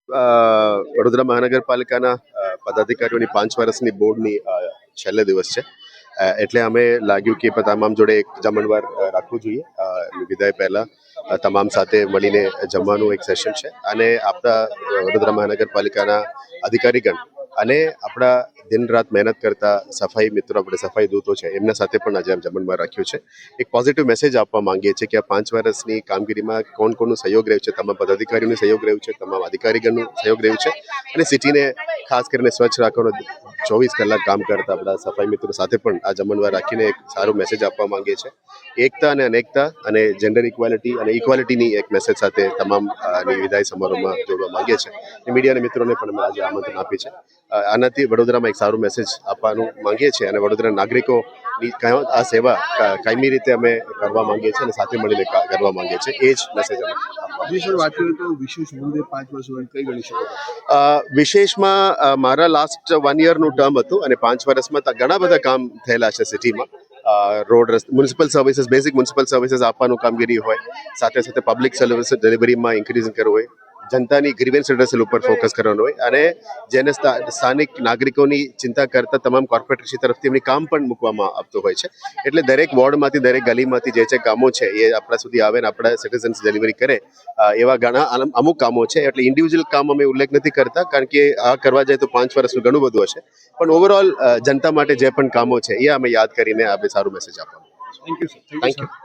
વડોદરા મહાનગરપાલિકાના પદાધિકારીઓની 5 વર્ષની બોર્ડની છેલ્લે દિવસ છે, એટલે અમે લાગ્યું કે તમામ જોડે એક જમણવાર રાખવું જોઈએ વિદાય પહેલાં તમામ સાથે મળીને જમવાનું એક સેશન છે. અને આપણા વડોદરા મહાનગરપાલિકાના અધિકારીગણ અને આપણા દિન રાત મહેનત કરતા સફાઈ મિત્રો, આપણે સફાઈ દૂતો છે, એમના સાથે પણ આજે જમણવાર રાખ્યું છે. એક પોઝિટિવ મેસેજ આપવા માંગીએ છીએ કે આ 5 વર્ષની કામગીરીમાં કોનું સહયોગ રહ્યું છે, તમામ પદાધિકારીઓનું સહયોગ રહ્યું છે, તમામ અધિકારીગણનું સહયોગ રહ્યું છે. અને સિટીને ખાસ કરીને સ્વચ્છ રાખવાનો 24 કલાક કામ કરતા આપણા સફાઈ મિત્રો સાથે પણ આ જમણવાર રાખીને એક સારો મેસેજ આપવા માંગીએ છીએ. એકતા અને અનેકતા અને જેન્ડર ઇક્વાલિટી અને ઇક્વાલિટીની એક મેસેજ સાથે તમામ વિદાય સમારોહમાં જોડવા માંગીએ છીએ. મીડિયાના મિત્રોને પણ અમે આજે આમંત્રણ આપી છે. આનાથી વડોદરામાં એક સારું મેસેજ આપવાનું માંગીએ છીએ અને વડોદરા નાગરિકોની આ સેવા કાયમી રીતે અમે કરવા માંગીએ છીએ અને સાથે મળીને કરવા માંગીએ છીએ. એ જ મેસેજ અમે વાત કરીએ તો વિશેષ મુદ્દે 5 વર્ષ કઈ ગણી શકો? વિશેષમાં મારા લાસ્ટ 1 યરનું ટર્મ હતું અને 5 વર્ષમાં ઘણા બધા કામ થયેલા છે સિટીમાં. Road, municipal services, basic municipal services આપવાનું કામગીરી હોય, સાથે સાથે પબ્લિક સર્વિસ ડિલિવરીમાં ઇન્ક્રીઝ કરવું હોય, જનતાની ગ્રીવન્સ રિડર્સલ ઉપર ફોકસ કરવાનું હોય અને જેને સ્થાનિક નાગરિકોની ચિંતા કરતા તમામ કોર્પોરેશન તરફથી એમની કામ પણ મૂકવામાં આવતું હોય છે. એટલે દરેક વોર્ડમાંથી, દરેક ગલીમાંથી જે કામો છે એ આપણા સુધી આવે ને આપણા સિટીઝન્સ ડિલિવરી કરે, એવા ઘણા અમુક કામો છે. એટલે ઇન્ડિવિજ્યુઅલ કામ અમે ઉલ્લેખ નથી કરતા, કારણ કે આ કરવા જાય તો 5 વર્ષનું ઘણું બધું હશે. પણ ઓવરઓલ જનતા માટે જે પણ કામો છે એ અમે યાદ કરીને આપણે સારું મેસેજ આપવાનું. Thank you sir. Thank you.